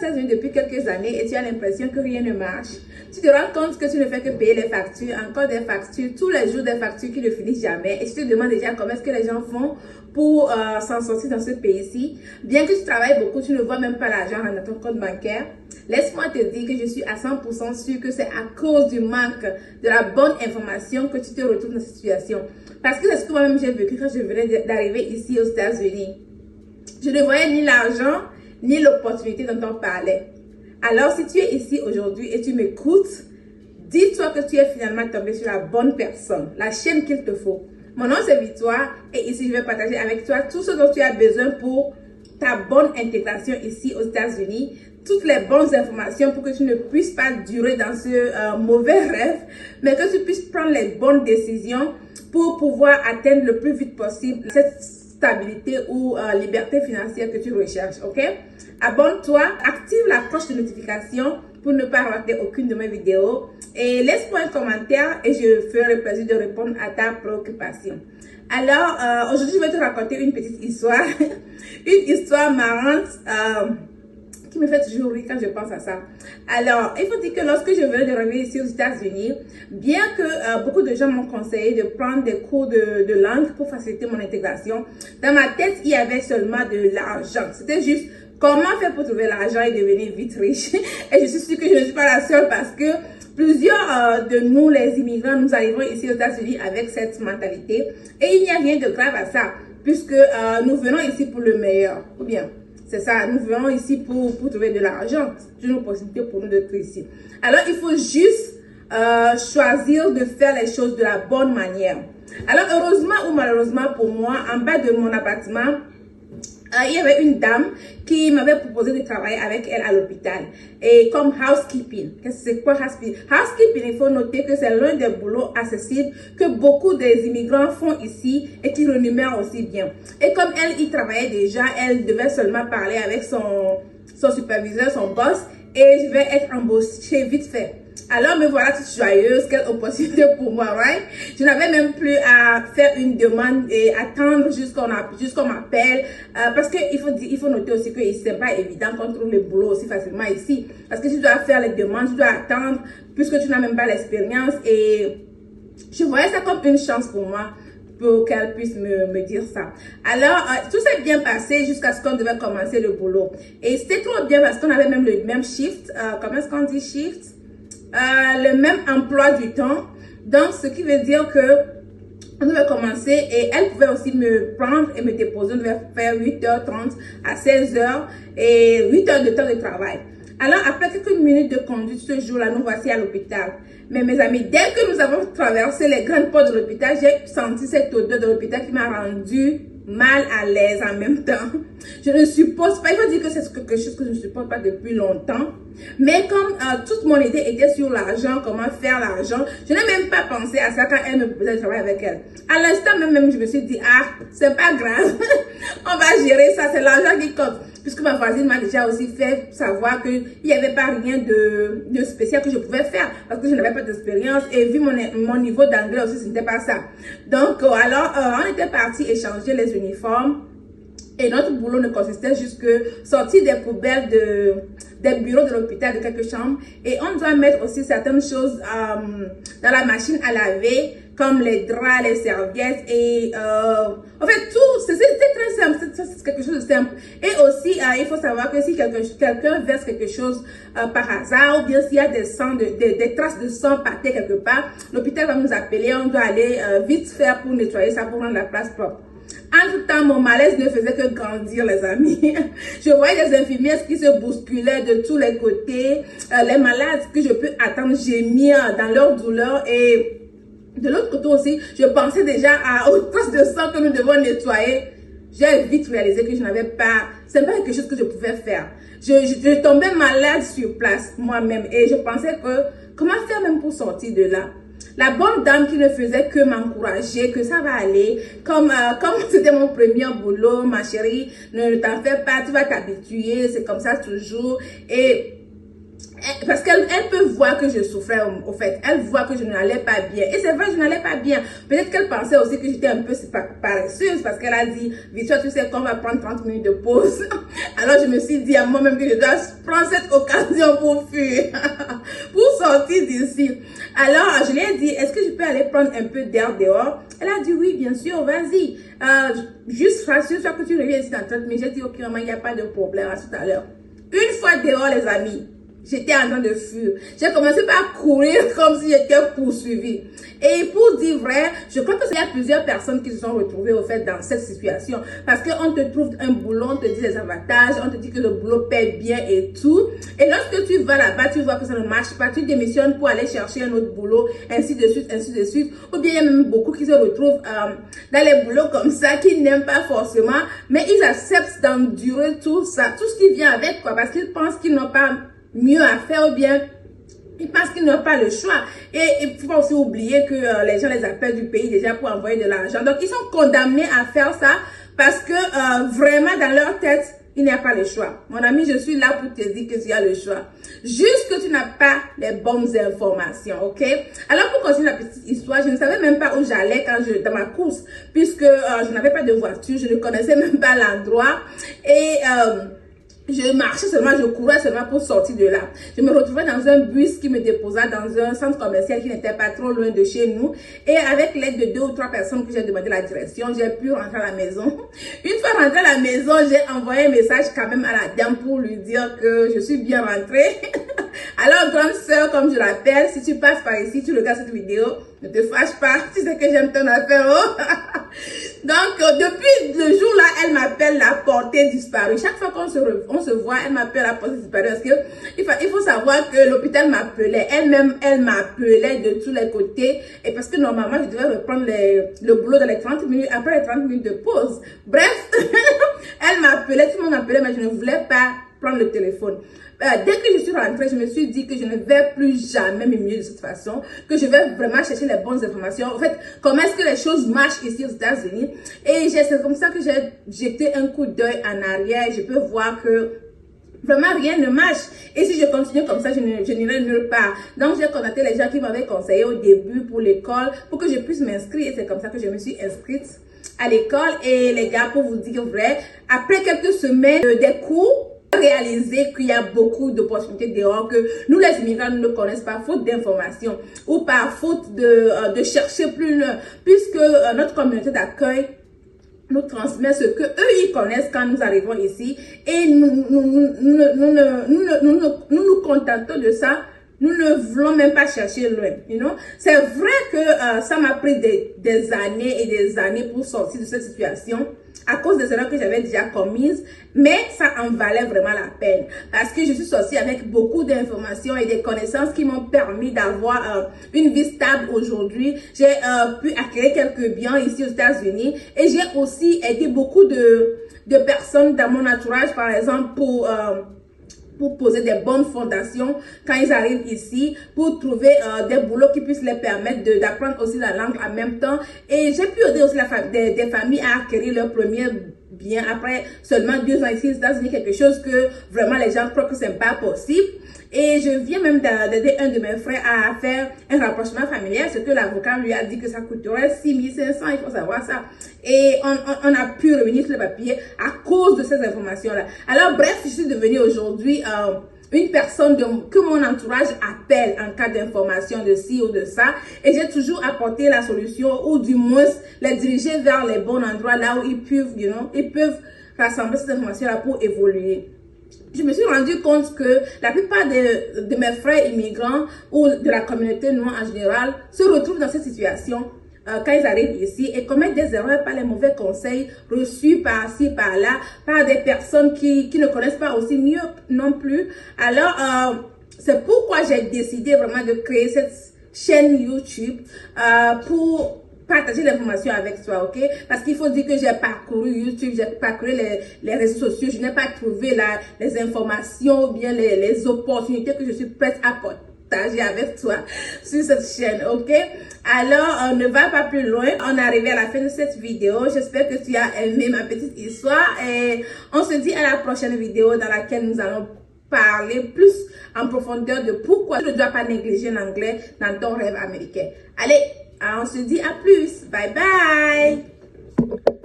États-Unis depuis quelques années et tu as l'impression que rien ne marche. Tu te rends compte que tu ne fais que payer les factures, encore des factures, tous les jours des factures qui ne finissent jamais. Et tu te demandes déjà comment est-ce que les gens font pour s'en sortir dans ce pays-ci. Bien que tu travailles beaucoup, tu ne vois même pas l'argent dans ton compte bancaire. Laisse-moi te dire que je suis à 100% sûre que c'est à cause du manque de la bonne information que tu te retrouves dans cette situation. Parce que c'est ce que moi-même j'ai vécu quand je venais d'arriver ici aux États-Unis. Je ne voyais ni l'argent, ni l'opportunité dont on parlait. Alors, si tu es ici aujourd'hui et tu m'écoutes, dis-toi que tu es finalement tombé sur la bonne personne, la chaîne qu'il te faut. Mon nom c'est Victoire et ici je vais partager avec toi tout ce dont tu as besoin pour ta bonne intégration ici aux États-Unis, toutes les bonnes informations pour que tu ne puisses pas durer dans ce mauvais rêve, mais que tu puisses prendre les bonnes décisions pour pouvoir atteindre le plus vite possible cette stabilité ou liberté financière que tu recherches, ok? Abonne-toi, active la cloche de notification pour ne pas rater aucune de mes vidéos et laisse-moi un commentaire et je ferai le plaisir de répondre à ta préoccupation. Alors, aujourd'hui, je vais te raconter une petite histoire, une histoire marrante qui me fait toujours rire quand je pense à ça. Alors, il faut dire que lorsque je venais de revenir ici aux États-Unis, bien que beaucoup de gens m'ont conseillé de prendre des cours de langue pour faciliter mon intégration, dans ma tête, il y avait seulement de l'argent. C'était juste comment faire pour trouver l'argent et devenir vite riche. Et je suis sûre que je ne suis pas la seule parce que plusieurs de nous, les immigrants, nous arrivons ici aux États-Unis avec cette mentalité. Et il n'y a rien de grave à ça, puisque nous venons ici pour le meilleur. Ou bien, c'est ça, nous venons ici pour trouver de l'argent. C'est une opportunité pour nous d'être ici. Alors, il faut juste choisir de faire les choses de la bonne manière. Alors, heureusement ou malheureusement pour moi, en bas de mon appartement, il y avait une dame qui m'avait proposé de travailler avec elle à l'hôpital et comme housekeeping. C'est quoi housekeeping? Housekeeping, il faut noter que c'est l'un des boulots accessibles que beaucoup des immigrants font ici et qui rémunèrent aussi bien. Et comme elle y travaillait déjà, elle devait seulement parler avec son superviseur, son boss, et je vais être embauchée vite fait. Alors me voilà toute joyeuse, quelle opportunité pour moi, right? Je n'avais même plus à faire une demande et attendre jusqu'on m'appelle, parce que il faut noter aussi que c'est pas évident qu'on trouve le boulot aussi facilement ici, parce que tu dois faire les demandes, tu dois attendre, puisque tu n'as même pas l'expérience, et je voyais ça comme une chance pour moi, pour qu'elle puisse me dire ça. Alors, tout s'est bien passé jusqu'à ce qu'on devait commencer le boulot. Et c'était trop bien parce qu'on avait même le même shift, comment est-ce qu'on dit shift? Le même emploi du temps. Donc, ce qui veut dire que on devait commencer et elle pouvait aussi me prendre et me déposer. On devait faire 8h30 à 16h et 8 heures de temps de travail. Alors, après quelques minutes de conduite ce jour-là, nous voici à l'hôpital. Mais mes amis, dès que nous avons traversé les grandes portes de l'hôpital, j'ai senti cette odeur de l'hôpital qui m'a rendu mal à l'aise en même temps. Je ne supporte pas, il faut dire que c'est quelque chose que je ne supporte pas depuis longtemps. Mais comme toute mon idée était sur l'argent, comment faire l'argent, je n'ai même pas pensé à ça quand elle me proposait de travailler avec elle. À l'instant même, je me suis dit, ah, c'est pas grave, on va gérer ça, c'est l'argent qui compte. Puisque ma voisine m'a déjà aussi fait savoir qu'il n'y avait pas rien de spécial que je pouvais faire parce que je n'avais pas d'expérience et vu mon niveau d'anglais aussi, ce n'était pas ça. Donc, alors, on était partis échanger les uniformes et notre boulot ne consistait juste que sortir des poubelles des bureaux de l'hôpital, de quelques chambres, et on doit mettre aussi certaines choses dans la machine à laver, comme les draps, les serviettes et en fait tout, c'est très simple, c'est quelque chose de simple. Et aussi il faut savoir que si quelqu'un verse quelque chose par hasard ou bien s'il y a des traces de sang par terre quelque part, l'hôpital va nous appeler, on doit aller vite faire pour nettoyer ça, pour rendre la place propre. Entre-temps, mon malaise ne faisait que grandir, les amis. Je voyais des infirmières qui se bousculaient de tous les côtés, les malades que je peux attendre gémir dans leur douleur et de l'autre côté aussi, je pensais déjà aux traces de sang que nous devons nettoyer. J'ai vite réalisé que je n'avais pas, c'est pas quelque chose que je pouvais faire. Je tombais malade sur place moi-même et je pensais que, comment faire même pour sortir de là? La bonne dame qui ne faisait que m'encourager, que ça va aller, comme c'était mon premier boulot, ma chérie, ne t'en fais pas, tu vas t'habituer, c'est comme ça toujours. Et parce qu'elle peut voir que je souffrais, au fait. Elle voit que je n'allais pas bien. Et c'est vrai, je n'allais pas bien. Peut-être qu'elle pensait aussi que j'étais un peu paresseuse parce qu'elle a dit, Victoire, tu sais qu'on va prendre 30 minutes de pause. Alors, je me suis dit à moi-même que je dois prendre cette occasion pour fuir, pour sortir d'ici. Alors, je lui ai dit, est-ce que je peux aller prendre un peu d'air dehors? Elle a dit, oui, bien sûr, vas-y. Juste rassure-toi que tu reviens ici dans 30 minutes. J'ai dit, ok, maman, il n'y a pas de problème, à tout à l'heure. Une fois dehors, les amis, j'étais en train de fuir. J'ai commencé par courir comme si j'étais poursuivie. Et pour dire vrai, je crois qu'il y a plusieurs personnes qui se sont retrouvées au fait dans cette situation. Parce qu'on te trouve un boulot, on te dit les avantages, on te dit que le boulot paie bien et tout. Et lorsque tu vas là-bas, tu vois que ça ne marche pas, tu démissionnes pour aller chercher un autre boulot, ainsi de suite, ainsi de suite. Ou bien il y a même beaucoup qui se retrouvent dans les boulots comme ça, qui n'aiment pas forcément, mais ils acceptent d'endurer tout ça, tout ce qui vient avec, quoi, parce qu'ils pensent qu'ils n'ont pas mieux à faire, ou bien ils pensent qu'ils n'ont pas le choix. Et il ne faut pas aussi oublier que les gens les appellent du pays déjà pour envoyer de l'argent. Donc, ils sont condamnés à faire ça parce que vraiment, dans leur tête, il n'y a pas le choix. Mon ami, je suis là pour te dire que tu as le choix. Juste que tu n'as pas les bonnes informations, ok? Alors, pour continuer la petite histoire, je ne savais même pas où j'allais dans ma course, puisque je n'avais pas de voiture, je ne connaissais même pas l'endroit. Et je marchais seulement, je courais seulement pour sortir de là. Je me retrouvais dans un bus qui me déposa dans un centre commercial qui n'était pas trop loin de chez nous. Et avec l'aide de 2 ou 3 personnes que j'ai demandé la direction, j'ai pu rentrer à la maison. Une fois rentrée à la maison, j'ai envoyé un message quand même à la dame pour lui dire que je suis bien rentrée. Alors, grande sœur, comme je l'appelle, si tu passes par ici, tu regardes cette vidéo, ne te fâche pas, tu sais que j'aime ton affaire. Oh. Donc, depuis le jour-là, elle m'appelle la portée disparue. Chaque fois qu'on se voit, elle m'appelle la portée disparue parce que il faut savoir que l'hôpital m'appelait. Elle-même, elle m'appelait de tous les côtés. Et parce que normalement, je devais reprendre le boulot dans les 30 minutes, après les 30 minutes de pause. Bref, elle m'appelait, tout le monde m'appelait, mais je ne voulais pas prendre le téléphone. Dès que je suis rentrée, je me suis dit que je ne vais plus jamais m'humilier de cette façon, que je vais vraiment chercher les bonnes informations. En fait, comment est-ce que les choses marchent ici aux États-Unis. Et c'est comme ça que j'ai jeté un coup d'œil en arrière. Je peux voir que vraiment rien ne marche. Et si je continue comme ça, je n'irai nulle part. Donc j'ai contacté les gens qui m'avaient conseillé au début pour l'école, pour que je puisse m'inscrire. Et c'est comme ça que je me suis inscrite à l'école. Et les gars, pour vous dire vrai, après quelques semaines des cours, réaliser qu'il y a beaucoup d'opportunités dehors que nous les immigrants ne connaissons pas faute d'informations ou par faute de chercher plus loin, puisque notre communauté d'accueil nous transmet ce que eux ils connaissent quand nous arrivons ici et nous nous contentons de ça. Nous ne voulons même pas chercher loin, you know? C'est vrai que ça m'a pris des années et des années pour sortir de cette situation à cause des erreurs que j'avais déjà commises, mais ça en valait vraiment la peine parce que je suis sortie avec beaucoup d'informations et des connaissances qui m'ont permis d'avoir une vie stable aujourd'hui. J'ai pu acquérir quelques biens ici aux États-Unis et j'ai aussi aidé beaucoup de personnes dans mon entourage, par exemple, pour poser des bonnes fondations quand ils arrivent ici, pour trouver des boulots qui puissent les permettre d'apprendre aussi la langue en même temps. Et j'ai pu aider aussi des familles à acquérir leur premier bien après seulement 2 ans ici aux États-Unis, quelque chose que vraiment les gens croient que c'est pas possible. Et je viens même d'aider un de mes frères à faire un rapprochement familial, ce que l'avocat lui a dit que ça coûterait 6 500, il faut savoir ça. Et on a pu revenir sur le papier à cause de ces informations-là. Alors bref, je suis devenue aujourd'hui une personne que mon entourage appelle en cas d'information de ci ou de ça. Et j'ai toujours apporté la solution ou du moins les diriger vers les bons endroits là où ils peuvent rassembler ces informations-là pour évoluer. Je me suis rendu compte que la plupart de mes frères immigrants ou de la communauté noire en général se retrouvent dans cette situation quand ils arrivent ici et commettent des erreurs par les mauvais conseils reçus par-ci, par-là, par des personnes qui ne connaissent pas aussi mieux non plus. Alors, c'est pourquoi j'ai décidé vraiment de créer cette chaîne YouTube pour partager l'information avec toi, ok? Parce qu'il faut dire que j'ai parcouru YouTube, j'ai parcouru les réseaux sociaux, je n'ai pas trouvé les informations ou bien les opportunités que je suis prête à partager avec toi sur cette chaîne, ok? Alors, on ne va pas plus loin. On est arrivé à la fin de cette vidéo. J'espère que tu as aimé ma petite histoire et on se dit à la prochaine vidéo dans laquelle nous allons parler plus en profondeur de pourquoi tu ne dois pas négliger l'anglais dans ton rêve américain. Allez, on se dit à plus. Bye bye.